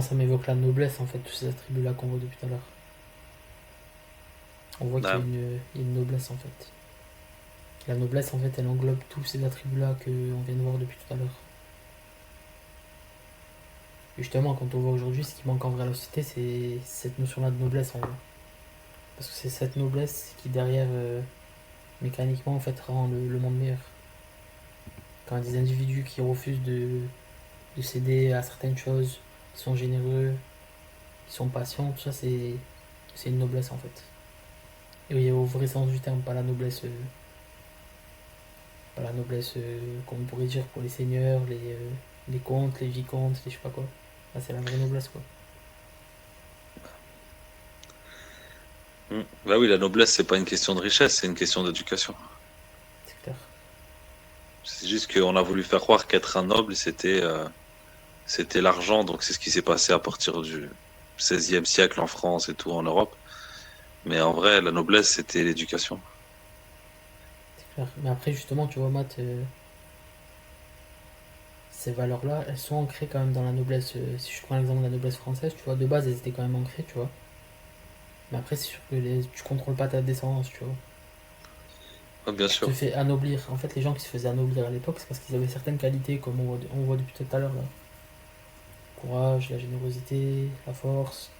Ça m'évoque la noblesse, en fait, tous ces attributs-là qu'on voit depuis tout à l'heure. On voit qu'il y Ouais. a une noblesse, en fait. La noblesse, en fait, elle englobe tous ces attributs-là qu'on vient de voir depuis tout à l'heure. Et justement, quand on voit aujourd'hui, ce qui manque en vrai à la société, c'est cette notion-là de noblesse, en vrai. Parce que c'est cette noblesse qui, derrière, mécaniquement, en fait, rend le monde meilleur. Quand il y a des individus qui refusent de céder à certaines choses, qui sont généreux, qui sont patients, tout ça, c'est une noblesse, en fait. Et au vrai sens du terme, pas la noblesse qu'on pourrait dire pour les seigneurs, les comtes, les vicomtes, les je sais pas quoi. Là, c'est la vraie noblesse, quoi. Bah oui, la noblesse, c'est pas une question de richesse, c'est une question d'éducation. C'est clair. C'est juste qu'on a voulu faire croire qu'être un noble, c'était l'argent. Donc c'est ce qui s'est passé à partir du XVIe siècle en France et tout en Europe. Mais en vrai, la noblesse, c'était l'éducation. C'est clair. Mais après, justement, tu vois, Matt, ces valeurs-là, elles sont ancrées quand même dans la noblesse. Si je prends l'exemple de la noblesse française, tu vois, de base, elles étaient quand même ancrées, tu vois. Mais après, c'est sûr que tu contrôles pas ta descendance, tu vois. Ouais, bien Tu te sûr. fais anoblir. En fait, les gens qui se faisaient anoblir à l'époque, c'est parce qu'ils avaient certaines qualités, comme on voit depuis tout à l'heure, là. Le courage, la générosité, la force.